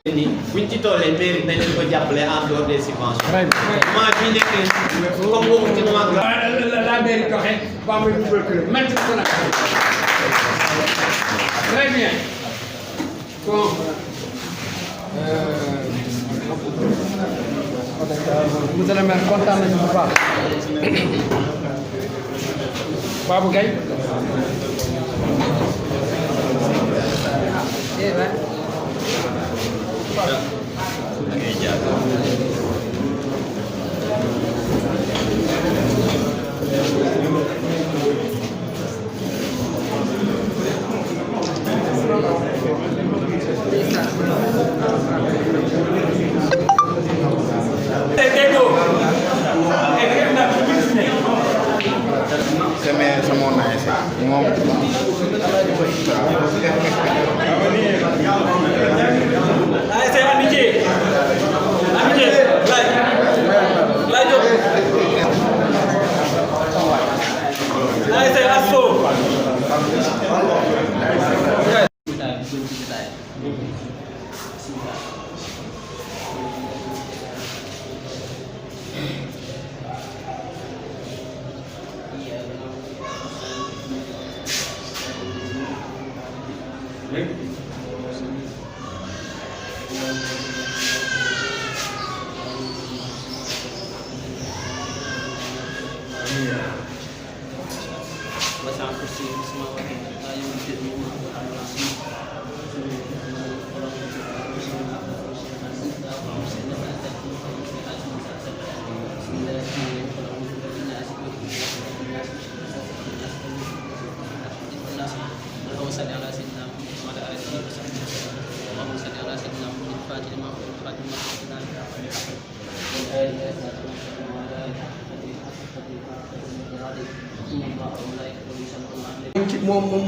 ni buñ ci tollee mairie nañ leen ko jàppale en dehors des subventions. moment bii nekk comme boobu ci moment la mairie doxee ba muy dugal kër mettre ko nag très bien bon monsieur le maire kontaan nañu bu baax Babou Gaye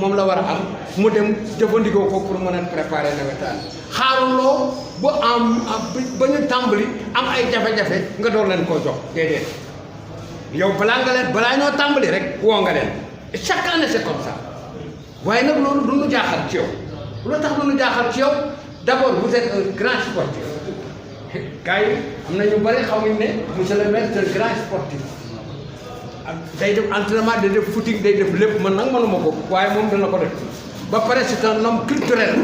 moom la war a am mu dem jëfandikoo ko pour mën a préparer nawetaan xaaruloo ba ba ñu tàmbali am ay jafe-jafe nga door leen koo jox déedéet yow balaa ñoo tàmbali rek woo nga leen chaque année c'est comme ça waaye nag loolu du ñu jaaxal ci yow lu tax du ñu jaaxal ci yow d'abord vous êtes un grand sportif gars yi am na ñu bari xamuñ ne monsieur le maire c'est un grand sportif day def entraînement day def footing day def lépp man nag mënuma ko waaye moom dana ko def ba pare c'est un homme culturel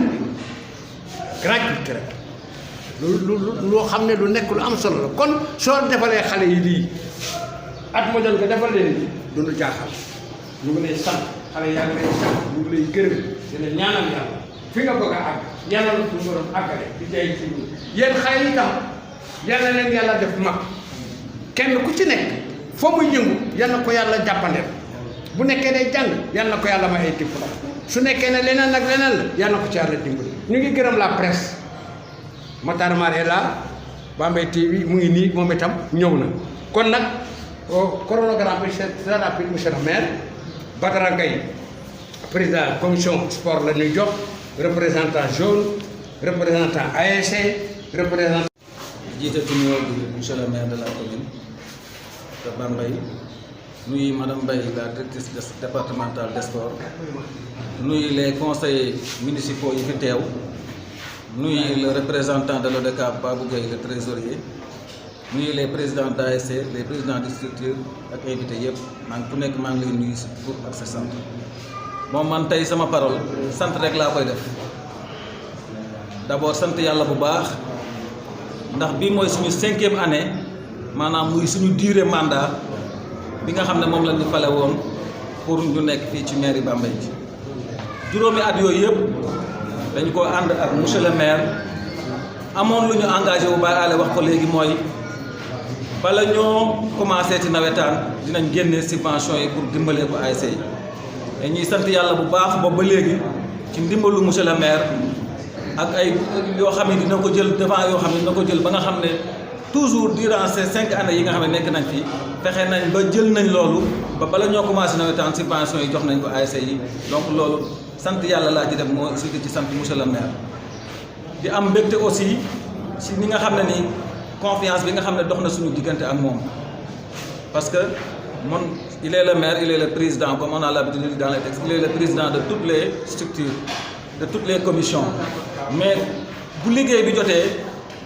grand culturel loo xam ne lu nekk lu am solo la kon soo defalee xale yi lii at ma jot nga defal leen du ñu jaaxal ñu ngi lay sant xale yaa ngi lay sant ñu ngi lay gërëm di la ñaanal yàlla fi nga bëgg a àgg yàlla la suñu borom àggale di jaay ci yéen xale yi tam yàlla leen yàlla def mag kenn ku ci nekk foo muy yëngu yal na ko yàlla jàppandeel bu nekkee day jàng yal na ko yàlla may ay diplôme su nekkee ne leneen ak leneen la yal na ko ci yàlla dimbali ñu ngi gërëm la presse Matar Mar est là Bambey TV mu ngi nii moom itam ñëw na kon nag chronogramme bi c'est très rapide monsieur le maire Badara Gaye président commission sport la ñuy jox représentant jaune représentant ASC représentant jiite nuyoo bi monsieur le maire de la commune de Bambey nuyu madame Mbaye la directrice départementale des sports nuyu les conseillers municipaux yi fi teew nuyu le représentant de l'ODCAV Babou Gaye le trésorier nuyu les présidents d'ASC les présidents de structure ak invité yëpp ku nekk maa ngi lay nuyu si tur ak sa sant moom man tey sama parole sant rek laa koy def d'abord sant yàlla bu baax ndax bii mooy suñu 5e année maanaam muy suñu durée mandat bi nga xam ne moom la ñu fale woon pour ñu nekk fii ci mairie Bambey bi juróomi at yooyu yëpp dañu ko ànd ak monsieur le maire amoon lu ñu engagé bu Baye Allé wax ko léegi mooy bala ñoo commencé ci nawetaan dinañ génne subvention yi pour dimbalee ko ASC yi et ñuy sant yàlla bu baax boobu ba léegi ci ndimbalu monsieur le maire ak ay yoo xam ne dina ko jël devant yoo xam ne dina ko jël ba nga xam ne toujours durant ces 5 années yi nga xam ne nekk nañ fi fexe nañ ba jël nañ loolu ba bala ñoo commencé nawetaan subvention yi jox nañ ko ASC yi donc loolu sant yàlla laa ci def moo surtout ci sant monsieur le maire di am mbégte aussi si ni nga xam ne ni confiance bi nga xam ne dox na suñu diggante ak moom parce que mon il est le maire il est le président comme on a l'habitude de dire dans les textes il est le président de toutes les structures de toutes les commissions mais bu liggéey bi jotee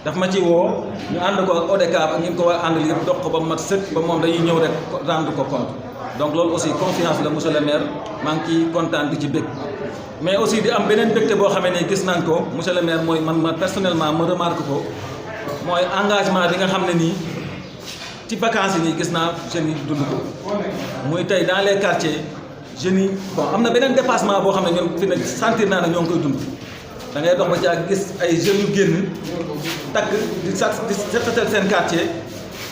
daf ma ci woo ñu ànd ko ak ODCAV ak ñu ko war a àndal yëpp dox ko ba mat sëkk ba moom dañuy ñëw rek rendre ko compte donc loolu aussi confiance la monsieur le maire maa ngi ciy kontaan di ci bëgg mais aussi di am beneen mbégte boo xamee ne gis nañ ko monsieur le maire mooy man personnellement ma remarque ko mooy engagement bi nga xam ne nii ci vacances yi nii gis naa jeunes yi dund ko muy tey dans les quartiers jeunes yi bon am na beneen dépassement boo xam ne ñoom fi ne sentir naa ne ñoo ngi koy dund da ngay dox ba ci ak gis ay jeunes yu génn takk di setal seen quartier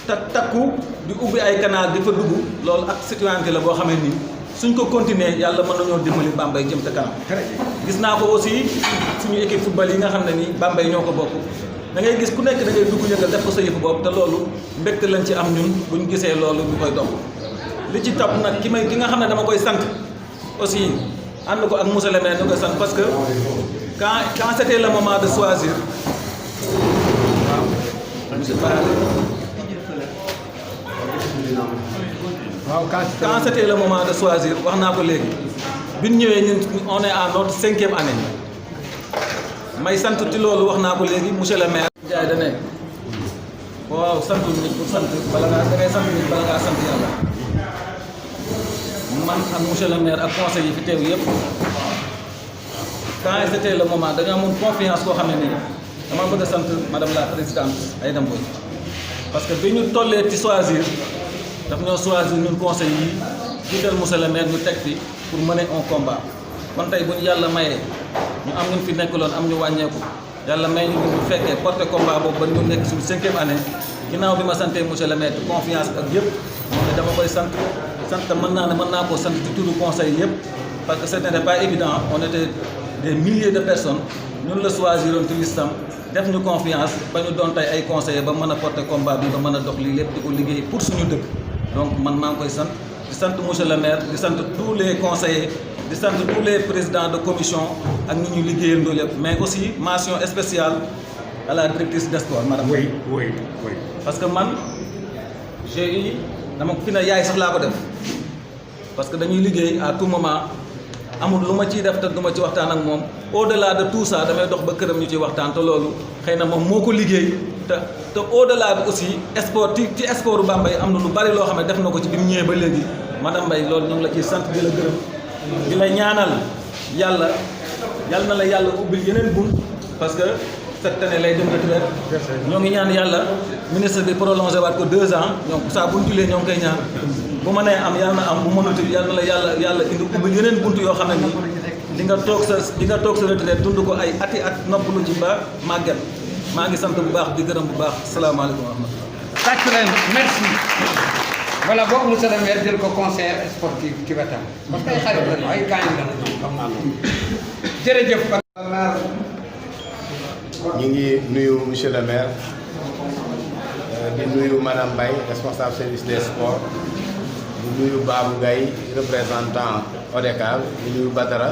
takku di ubbi ay canal di fa dugg loolu ak citoyenneté la boo xam ne nii suñ ko continuer yàlla mën nañoo dimbali Bambey jëm te kanam gis naa ko aussi suñu équipe football yi nga xam ne nii Bambey ñoo ko bokk da ngay gis ku nekk da ngay dugg yëngal def ko sa yëfu bopp te loolu mbégte lañ ci am ñun buñ gisee loolu ñu koy dox li ci topp nag ki nga xam ne dama koy sant aussi ànd ko ak monsieur le maire ñu koy sant parce que quand c'était le moment de choisir waaw monsieur quand c'était le moment de choisir wax naa ko léegi bi ñu ñëwee ñun on est à notre 5e année may sant ci loolu wax naa ko léegi monsieur le maire. Ndiaye da nekk waaw sant nit pour sant bala ngaa da ngay sant nit bala ngaa sant yàlla man ak monsieur le maire ak conseil yi fi teew yëpp quand c'était le moment dañoo amoon confiance koo xam ne nii dama bëgg a sant madame la présidente Aïda Mbodj parce que bi ñu tollee ci choisir. daf ñoo choisir ñun conseil yi jiital monsieur le maire ñu teg fi pour mener un combat kon tey bu ñu yàlla mayee ñu am ñu fi nekkaloon am ñu wàññeeku yàlla may ñu ñu fekkee porté combat boobu ba ñu nekk suñu 5e année ginnaaw bi ma santee monsieur le maire confiance ak yëpp moom ne dama koy sant mën naa koo sant ci turu conseil yëpp parce que ce n'était pas évident on était des milliers de personnes ñun la choisiroon ci listam def ñu confiance ba ñu doon tey ay conseillers ba mën a porté combat bi ba mën a dox lii lépp di ko liggéey pour suñu dëkk donc man maa ngi koy sant di sant monsieur le maire di sant tous les conseillers di sant tous les présidents de commission ak ñi ñu liggéeyandoo lépp mais aussi mention spéciale à la directrice des sports madame. oui. parce que man j'ai eu dama fi ne yaay sax laa ko def parce que dañuy liggéey à tout moment amul lu ma ciy def te du ma ci waxtaan ak moom au delà de tout ça damay dox ba këram ñu ciy waxtaan te loolu xëy na moom moo ko liggéey. te au delà bi aussi sport ci sportu Bambey am na lu bari loo xam ne def na ko ci bi mu ñëwee ba léegi madame Mbaye loolu ñu ngi la ciy sant di la gërëm di la ñaanal yàlla na la yàlla ubbil yeneen bunt parce que cette année lay dem retraite ñoo ngi ñaan yàlla ministre bi prolongé waat ko 2 ans ñoom saa bu ñu jullee ñoo ngi koy ñaan bu mënee am yàlla na am bu mënutul yàlla na la yàlla indi ubbil yeneen bunt yoo xam ne nii di nga toog sa retraite dund ko ay ati at noppalu ci ba màgget maa ngi sant bu baax di gërëm bu baax salaamaaleykum wa rahmatulah. tàcc leen merci. voilà boobu monsieur le maire jël ko conseiller sportif ci wetam. parce que ay xarit lañu ay gaañ lañu xam naa loolu. jërëjëf. ñu ngi nuyu monsieur le maire di nuyu madame Mbaye responsable service des sports di nuyu Babou Gaye représentant ODCAV di nuyu Badara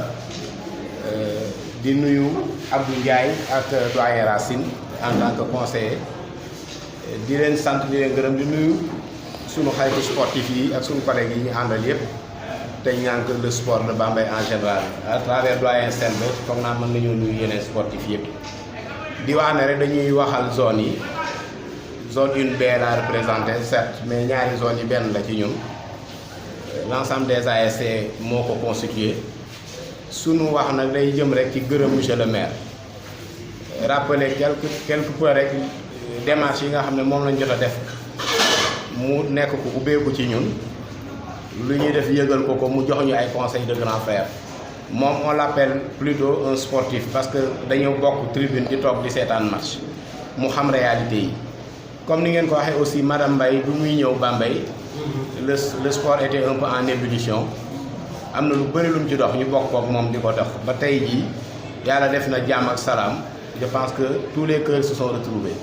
di nuyu Abdou Ndiaye ak doyen Racine en tant que conseiller di leen sant di leen gërëm di nuyu sunu xaritu sportif yi ak sunu collègues yi ñu àndal yëpp te ñaan ko le sport de Bambey en général à travers doyen Sembe foog naa mën nañoo nuyu yeneen sportif yëpp. di wax ne rek dañuy waxal zone yi zone 1B la représenté certes mais ñaari zone yi benn la ci ñun l'ensemble des ASC moo ko constitué sunu wax nag day jëm rek ci gërëm monsieur le maire rappeler quelque peu rek démarche yi nga xam ne moom lañ jot a def mu nekk ko ubbeeku ci ñun lu ñuy def yëgal ko mu jox ñu ay conseils de grand frère moom on l'appelle plutôt un sportif parce que dañoo bokk tribune di toog di seetaan match mu xam réalité yi comme ni ngeen ko waxee aussi madame Mbaye bu muy ñëw Bambey le sport était un peu en ébullition am na lu bëri lu mu ci dox ñu bokk kook moom di ko dox ba tey jii yàlla def na jàmm ak salaam je pense que tous les cœurs se sont retrouvés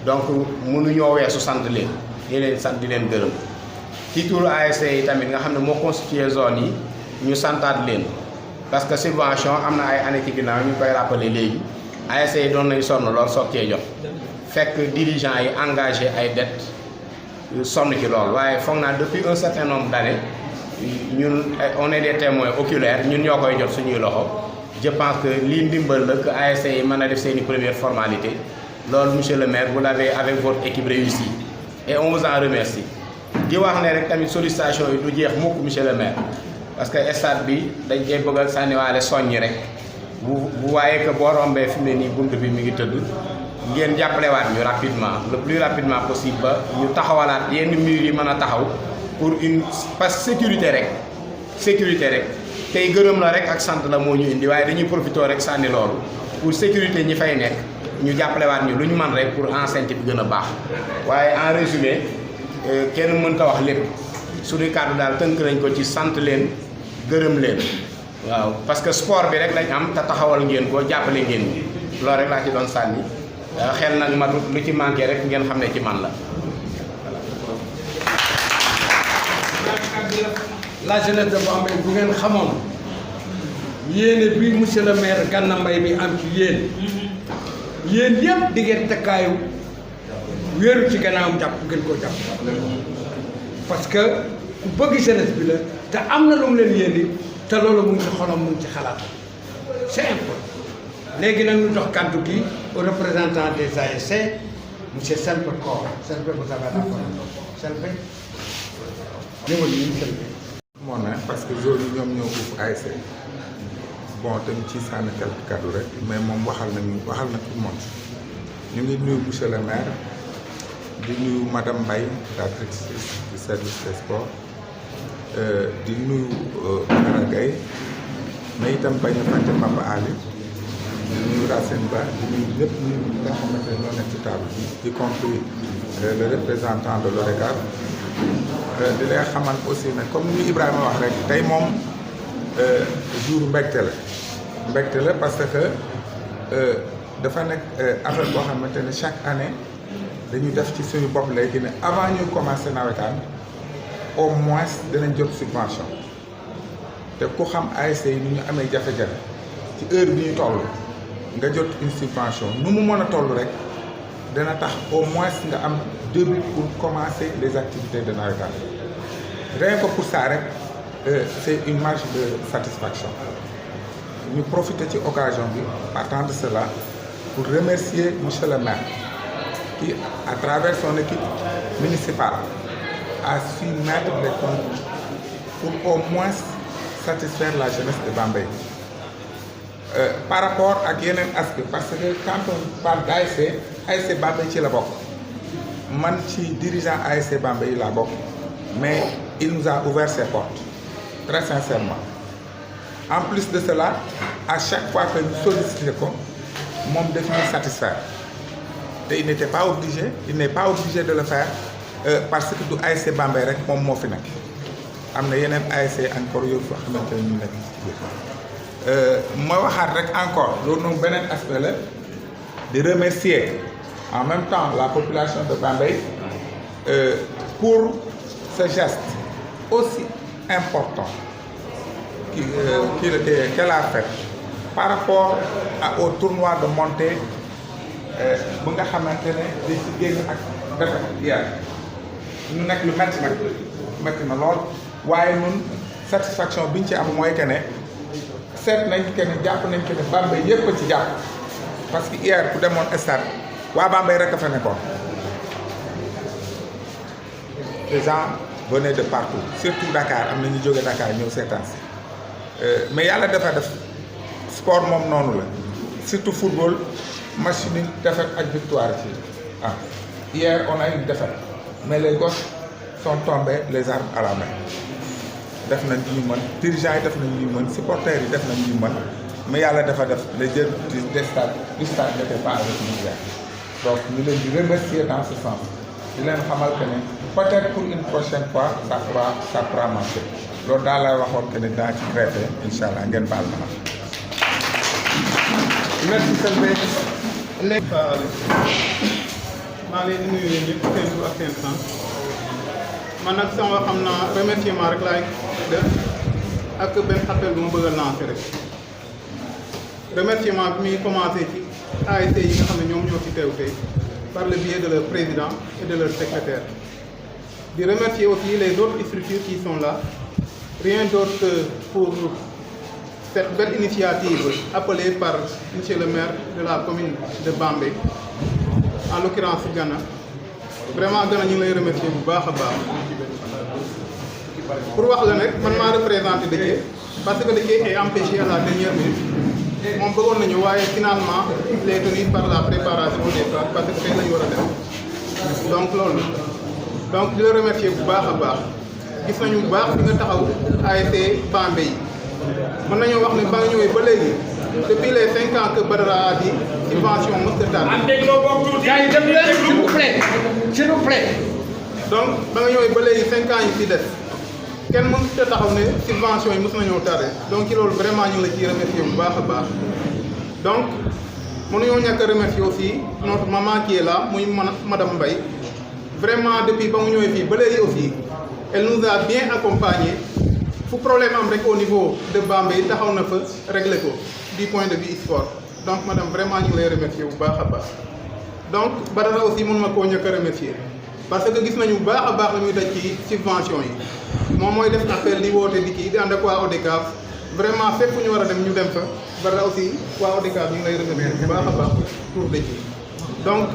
donc mënuñoo weesu sant leen di leen sant di leen gërëm ci turu ASC yi tamit nga xam ne moo constitué zone yi ñu santaat leen parce que subvention am na ay année ci ginnaaw ñu koy rappeler léegi ASC yi doon nañu sonn lool soog cee jot fekk dirigeants yi engagé ay dettes sonn ci lool waaye foog naa depuis un certain nombre d'années ñun on est des témoins oculaires ñun ñoo koy jot suñuy loxo je pense que lii ndimbal la que ASC yi mën a def seen i première formalité loolu monsieur le maire vous l'avez avec votre équipe réussi et on vous en remercie. di wax ne rek tamit sollicitation yi du jeex mukk monsieur le maire parce que stade bi dañ koy bëgg a sànniwaale soññi rek bu waaye que boo rombee fi mu ne nii bunt bi mi ngi tëdd ngeen jàppalewaat ñu rapidement le plus rapidement possible ba ñu taxawalaat yenn murs yi mën a taxaw pour une parce que sécurité rek tey gërëm la rek ak sant la moo ñu indi waaye dañuy profité rek sànni loolu pour sécurité ñi fay nekk ñu jàppalewaat ñu lu ñu man rek pour enceinte bi gën a baax waaye en résumé kenn mënta wax lépp suñu kàddu daal tënk nañ ko ci sant leen gërëm leen waaw parce que sport bi rek lañ am te taxawal ngeen ko jàppale ngeen ñi loolu rek laa ci doon sànni xel nag matut lu ci manqué rek ngeen xam ne ci man la. La jeunesse de Bambey bu ngeen xamoon yéene bi monsieur le maire Gana Mbaye bi am ci yéen yëpp di ngeen takkaayu wéeru ci gannaawam jàpp ngeen koo jàpp parce que ku bëgg jeunesse bi la te am na lu mu leen yéene te loolu mu ngi ci xolam mu ngi ci xalaat c'est important. léegi nag ñu jox kàddu gi au représentant des ASC monsieur Selbé Kor Selbé vous avez la parole Selbé ñëwal ñu Selbé. moo ne parce que zone yi ñoom ñoo uuf ASC bon dañ ci sànni quelques kaddu rek mais moom waxal na tout le monde ñu ngi nuyu monsieur le maire di nuyu madame Mbaye la directrice du service des sports di nuyu Mara Gaye mais itam bañ a fàtte Papa Ali di nuyu Racine Ba di nuyu ñëpp ñi nga xamante ne ñoo nekk ci table bi y compris le représentant de l'ORECAV di lay xamal aussi ne comme ni Ibrahima wax rek tey moom jour mbégte la parce que dafa nekk affaire boo xamante ne chaque année dañu def ci suñu bopp léegi ne avant ñuy commencer nawetaan au moins dinañ jot subvention te ku xam ASC yi ni ñu amee jafe-jafe ci heure bi ñu toll nga jot une subvention nu mu mën a toll rek dana tax au moins nga am début pour commencer les activités de nawetaan rien que pour ça rek c'est une marge de satisfaction ñu profiter ci occasion bi partant de cela pour remercier monsieur le maire qui à travers son équipe municipale a su mettre les comptes pour au moins satisfaire la jeunesse de Bambey par rapport ak yeneen aspect parce que quand on parle d'ASC Bambey ci la bokk man ci dirigeant ASC Bambey yi laa bokk mais il nous a ouvert ses portes très sincèrement en plus de cela à chaque fois que ñu sollicité ko moom daf ñuy satisfaire te il n'est pas obligé de le faire parce que du ASC Bambey rek moom moo fi nekk am na yeneen ASC encore yow foo xamante ne ñu nekk ci biir ma waxaat rek encore loolu noonu beneen aspect la di remercier en même temps la population de Bambey pour ce geste aussi important qu'elle a fait par rapport au tournoi de montée bu nga xamante ne di ci génn ak defet hier ñu nekk lu metti na lool waaye ñun satisfaction biñ ci am mooy que ne seet nañ que ne jàpp nañ que ne Bambey yëpp a ci jàpp parce que hier ku demoon stade waa Bambey rek a fa nekkoon les gens venaient de partout surtout Dakar am na ñu jóge Dakar ñëw seetaan si mais yàlla dafa def sport moom noonu la surtout football match ni défaite ak victoire ci hier on a eu une défaite mais les gosses sont tombés les armes à la main def nañ ñu mën dirigeants yi def nañ ñu mën supporters yi def nañ ñu mën mais yàlla dafa def les jeunes du stade n'étaient pas avec nous hier donc ñu leen di remercier dans ce sens di leen xamal que ne peut-être pour une prochaine fois ça pourra marcher loolu daal lay waxoon que ne daa ci traité incha allah ngeen baal ma. merci Selbé. maa ngi leen di nuyu yéen ñëpp seen tur ak seen sant man nag sama xam naa remerciement rek laay def ak benn appel bu ma bëgg a lancer rek remerciement bi muy commencé ci ASC yi nga xam ne ñoom ñoo ci teew tey par le biais de leur président et de leur secrétaire di remercier aussi les autres structures qui sont là rien d'autre que pour cette belle initiative appelée par monsieur le maire de la commune de Bambey, en l'occurrence Gana. Vraiment Gana ñu ngi lay remercier bu baax a baax. Pour wax la nag man maa représenté Déthié parce que Déthié est empêché à la dernière minute. moom bëggoon nañu waaye finalement il est tenu par la préparation des classes parce que tey lañu war a def donc loolu donc di la remercier bu baax a baax gis nañu bu baax di nga taxaw ASC Bambey yi mën nañoo wax ne ba nga ñëwee ba léegi depuis les 5 ans que Badara a dit subvention mës a tardé. gars yi dem leen s'il vous plaît s'il vous plaît. donc ba nga ñëwee ba léegi 5 ans yi fi des kenn mënut a taxaw ne subvention yi mës nañoo tardé donc ci loolu vraiment ñu ngi la ciy remercier bu baax a baax donc mënuñoo ñàkk a remercier aussi notre maman qui est là muy madame Mbaye vraiment depuis ba mu ñëwee fii ba léegi aussi elle nous a bien accompagné fu problème am rek au niveau de Bambey taxaw na fa régler ko du point de vue sport donc madame vraiment ñu ngi lay remercier bu baax a baax donc Badara aussi mën ma koo ñàkk a remercier parce que gis nañu bu baax a baax la muy daj ci subvention yi moom mooy def appel di woote di kii di ànd ak waa ODCAV vraiment fépp fu ñu war a dem ñu dem fa Badara aussi waa ODCAV ñu ngi lay remercier bu baax a baax pour dëj yi donc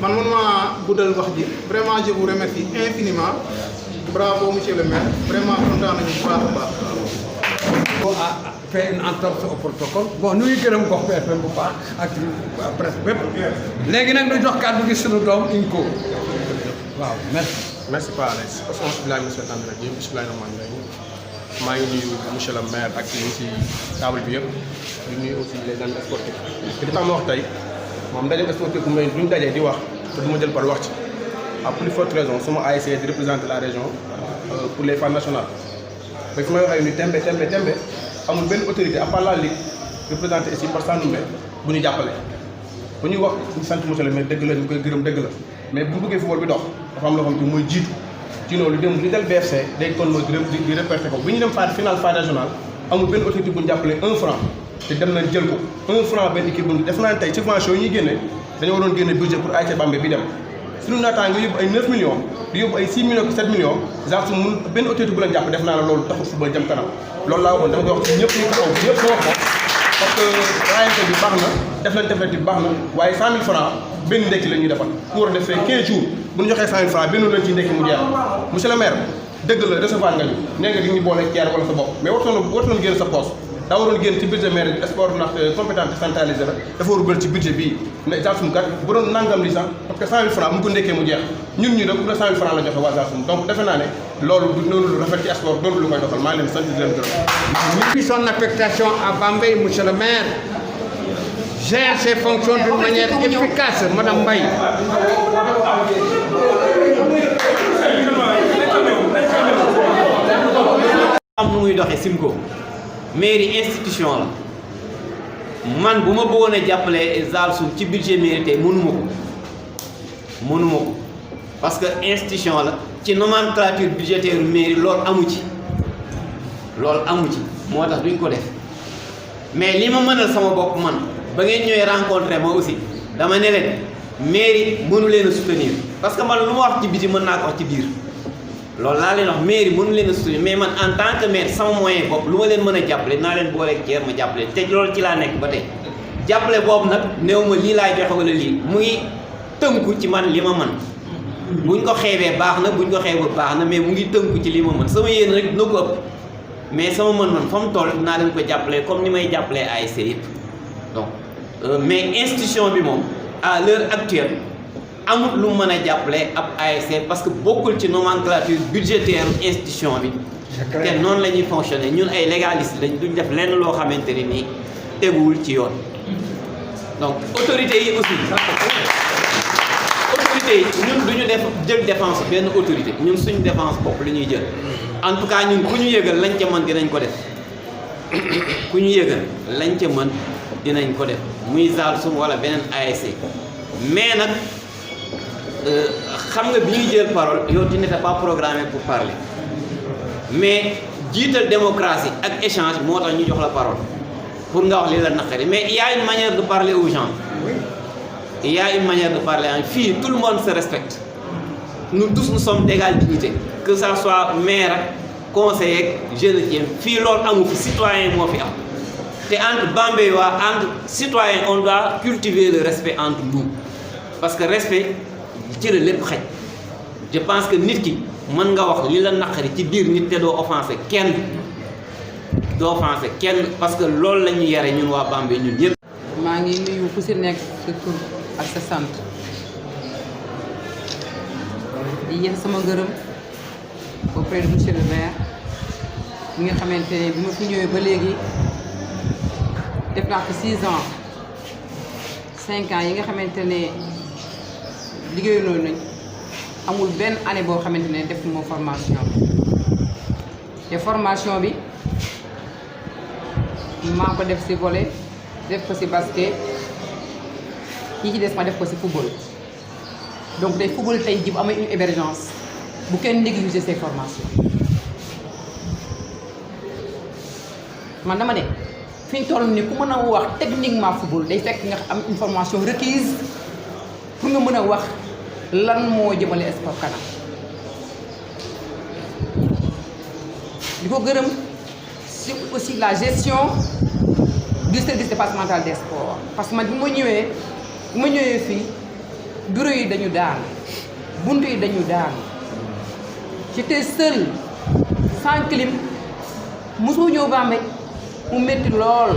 man maa guddal wax ji vraiment je vous remercie infiniment bravo monsieur le maire vraiment kontaan nañu bu baax a baax. Bon a fait une entorse au protocole bon nu ngi gërëm gox BFM bu baax ak presse bépp léegi nag ñu jox kàddu gi sunu doom Inco waaw merci. merci Pa Alex bismillahi mina shaytaani rajiim bismillahi rahmaani rahiim maa ngi nuyu monsieur le maire ak ñi ci table bi yëpp di nuyu aussi les amis sportifs te li tax ma wax tey moom ndaje sportif bu may duñ dajee di wax te du ma jël par wax ci à plus forte raison sama ASC di représenter la région pour les phases nationales ba fi may waxee ni tembe amul benn autorité à part la ligue représentée ici par Sandoumbe bu ñu jàppale bu ñuy wax ñu sant monsieur le maire dëgg la ñu koy gërëm dëgg la mais bu ñu bëggee football bi dox dafa am loo xam te mooy jiitu ci loolu dem li del BFC day kon mooy di réperté ko bu ñu dem finale phase régionale amul benn autorité bu ñu jàppale 1 franc te dem nañ jël ko 1 franc benn équipe bu def naa ne tey subvention yi ñuy génne dañoo waroon génne budget pour ASC Bambey bi dem suñu naataa nga yóbbu ay 9 millions di yóbbu ay 6 millions 7 millions genre su mun benn autorité bu leen jàpp def naa la loolu taxul football jëm kanam loolu laa waxoon dama koy wax ci ñëpp ñu taxaw ñëpp ma wax ko parce que raayante bi baax na deflante bi baax na waaye 100 000 francs benn ndekki la ñuy defal ku war a defee 15 jours bu ñu joxee 100 000 francs benn lañ ciy ndekki mu jeex monsieur le maire dëgg la recevoir nga ñu nee nga di ñu boole ceer wala sa bopp mais wartoon génn sa poche daa waroon génn ci budget maire sport ndax compétence décentralisée la dafa war a bëri ci budget bii ne Zarsum kat bu doon nangam li sax parce que 100 000 francs mu ko ndekkee mu jeex ñun ñu rek ku ne 100 000 francs la joxe waa Zarsum donc defe naa ne loolu du noonu lu rafet ci sport doonu lu koy doxal maa ngi leen sant di leen gërëm. Depuis son affectation à Bambey, monsieur le maire gère ses fonctions d'une manière efficace, madame Mbaye. am nu muy doxee Simco mairie institution la man bu ma bëggoon a jàppale Zarsum ci budget mairie tey mënuma ko parce que institution la ci nomenclature budgétaire mairie loolu amu ci moo tax duñ ko def mais li ma mënal sama bopp man ba ngeen ñëwee rencontré ma aussi dama ne leen mairie mënu leen a soutenir parce que man lu ma wax ci biti mën naa ko wax ci biir loolu laa leen wax mairie mënu leen a soutenir mais man en tant que maire sama moyen bopp lu ma leen mën a jàppale naa leen booleeg ceer ma jàppale te loolu ci laa nekk ba tey jàppale boobu nag néew ma lii laay joxe wala lii mu ngi tënku ci man li ma mën buñ ko xeebee baax na buñ ko xeebul baax na mais mu ngi tënku ci li ma mën sama yéen rek na ko ëpp mais sama mën-mën fa mu toll naa leen ko jàppale comme ni may jàppalee ASC yëpp donc mais institution bi moom à l'heure actuelle amul lu mën a jàppale ab ASC parce que bokkul ci nomenclature budgétaire institution bi te noonu la ñuy fonctionner ñun ay légalistes lañ duñ def lenn loo xamante ne nii teguwul ci yoon donc autorités yi aussi autorités yi ñun duñu def jël défense benn autorité ñun suñu défense bopp la ñuy jël en tout cas ñun ku ñu yëgal lañ ca mën dinañ ko def ku ñu yëgal lañ ca mën dinañ ko def muy Zarsum wala beneen ASC mais nag xam nga bi ñuy jël parole yow tu n'étais pas programmé pour parler mais jiital démocratie ak échange moo tax ñu jox la parole pour nga wax li la naqari mais il y a une manière de parler aux gens il y a une manière de parler fii tout le monde se respecte nous tous nous sommes d'égale dignité que ça soit maire ak conseiller ak je le tiens fii loolu amu fi citoyen moo fi am te entre Bambey waa entre citoyen on doit cultiver le respect entre nous parce que respect ci la lépp xej je pense que nit ki mën nga wax li la naqari ci biir nit te doo offensé kenn parce que loolu la ñu yare ñun waa Bambey ñun ñëpp. maa ngi nuyu ku si nekk sa tur ak sa sant di yéex sama ngërëm auprès de monsieur le maire mi nga xamante ne bi ma fi ñëwee ba léegi def naa ko 6 ans 5 ans yi nga xamante ne liggéeyandoo nañ amul benn année boo xamante ne def moo formation te formation bi maa ko def ci volley def ko ci basket yi ci des ma def ko ci football donc day football tey ji bu amee une émergence bu kenn négliger ces formations man dama ne fi ñu toll nii ku mën a wax techniquement football day fekk nga am une formation requise pour nga mën a wax lan moo jëmale sport kanam di ko gërëm ci aussi la gestion du service départemental des sports parce que man bi ma ñëwee fii bureau yi dañu daan buntu yi dañu daan j'étais seule sans clim mosoo ñëw Bambey mu métti lool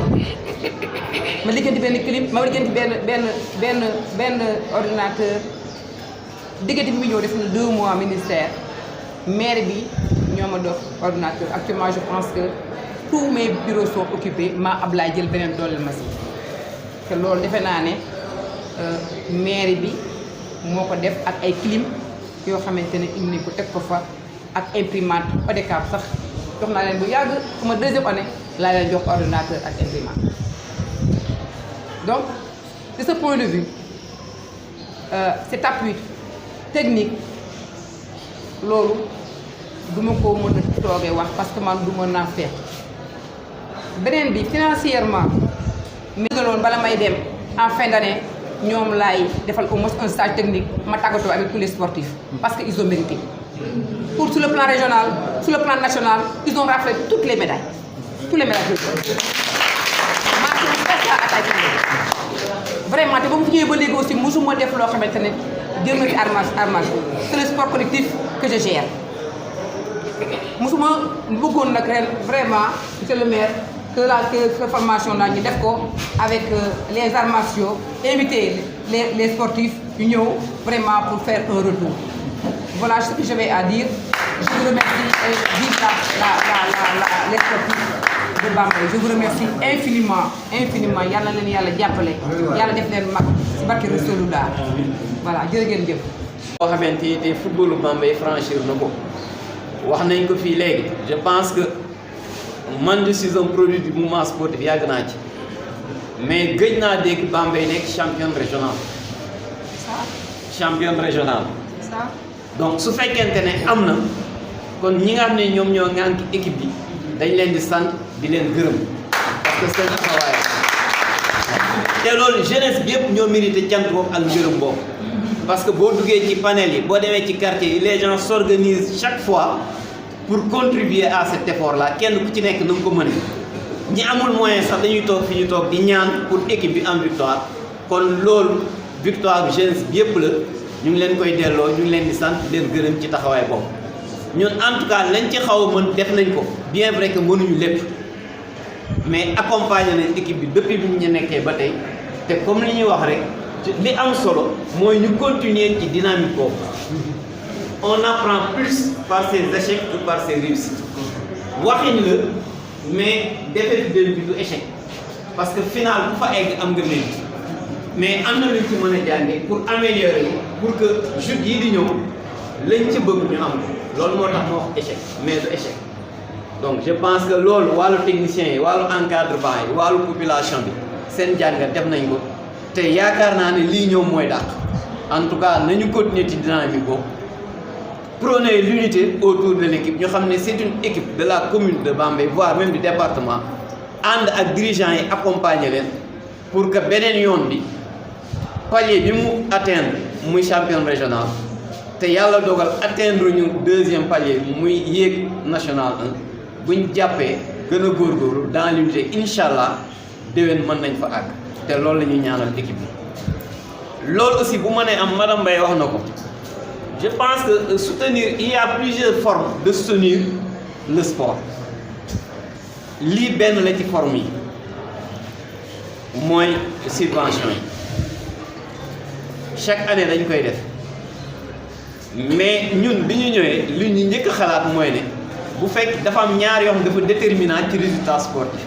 ma liggéenti benn clim ma liggéenti benn ordinateur diggante bi mu ñëw def na 2 mois ministère maire bi ñoo ma dox ordinateur actuellement je pense que tous mes bureaux sont occupés maa Ablaye jël beneen dooleel ma si te loolu defe naa ne maire bi moo ko def ak ay clim yoo xamante ne indi nañ ko teg ko fa ak imprimante ODCAV sax jox naa leen bu yàgg sama 2e année laa leen jox ordinateur ak imprimante donc de ce point de vue cet appui technique loolu du ma ko mën a toogee wax parce que man du mën naa feex beneen bi financièrement mi nga loon bala may dem en fin d'année ñoom laay defal au moins un stage technique ma tàggatoo avec tous les sportifs parce que ils ont mérité pour sur le plan régional sur le plan national ils ont raflé toutes les médailles mention spéciale à Taï vraiment te ba mu fi ñëwee ba léegi aussi mosuma def loo xamante ne jël na ci armage c'est le sport collectif que je gère mosuma bëggoon nag ren vraiment monsieur le maire que la formation là ñu def ko avec les arts martiaux inviter les sportifs ñu ñëw vraiment pour faire un retour voilà ce que je vais à dire je vous remercie et vive les sportifs de Bambey je vous remercie infiniment yàlla na leen yàlla jàppale yàlla def leen mag ci barke Rasulullah voilà jërë ngeen jëf. boo xamante ni te footballu Bambey franchir na ko wax nañ ko fii léegi je pense que man je suis un produit du mouvement sportif yàgg naa ci mais gëj naa dégg Bambey nekk championne régionale donc su fekkente ne am na kon ñi nga xam ne ñoom ñoo ŋànk équipe bi dañ leen di sant di leen gërëm parce que seen taxawaay te loolu jeunesse bi yëpp ñoo mérité cant boobu ak ngërëm boobu parce que boo duggee ci panel yi boo demee ci quartier yi les gens s'organisent chaque fois pour contribuer à cet effort là kenn ku ci nekk na nga ko mëne ñi amul moyen sax dañuy toog fi ñu toog di ñaan pour équipe bi am victoire kon loolu victoire bi jeunesse bi yëpp la ñu ngi leen koy delloo ñu ngi leen di sant di leen gërëm ci taxawaay boobu ñun en tout cas lañ ci xaw a mën def nañ ko bien vrai que mënuñu lépp mais accompagner nañ équipe bi depuis bi ñu nekkee ba tey te comme li ñuy wax rek li am solo mooy ñu continuer ci dynamique boobu on apprend plus par ses échecs que par ses réussites waxin la mais défaite bi du échec parce que final bu fa egg am nga mérite mais am na luñ ci mën a jànge pour améliorer pour que joutes yi di ñëw lañ ci bëgg ñu am loolu moo tax moo wax échec mais du échec donc je pense que loolu wàllu technicien yi wàllu encadrement yi wàllu population bi seen jàngat def nañ ko te yaakaar naa ne lii ñëw mooy dàq en tout cas nañu continuer ci dynamique boobu prôner l'unité autour de l'équipe ñu xam ne c'est une équipe de la commune de Bambey voire même du département ànd ak dirigeants yi accompagner leen pour que beneen yoon bi palier bi mu atteindre muy champion régional te yàlla dogal atteindre ñu 2e palier muy yéeg national 1 buñ jàppee gën a góorgóorlu dans l'unité incha allah déwén mën nañ fa àgg te loolu la ñuy ñaanal équipe bi. loolu aussi bu mënee am madame Mbaye wax na ko je pense que soutenir il y a plusieurs formes de soutenir le sport lii benn la ci forme yi mooy subvention yi chaque année dañ koy def mais ñun bi ñu ñëwee li ñu njëkk a xalaat mooy ne bu fekk dafa am ñaar yoo xam dafa déterminant ci résultat sportif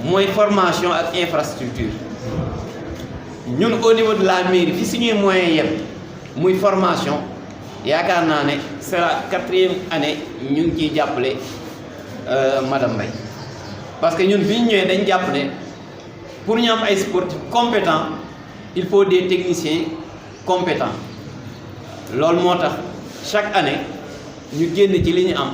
mooy formation ak infrastructure ñun au niveau de la mairie fi suñuy moyens yem muy formation yaakaar naa ne c'est la 4e année ñu ngi ciy jàppale madame Mbaye parce que ñun bi ñu ñëwee dañ jàpp ne pour ñu am ay sportifs compétents il faut des techniciens compétents loolu moo tax chaque année ñu génn ci li ñu am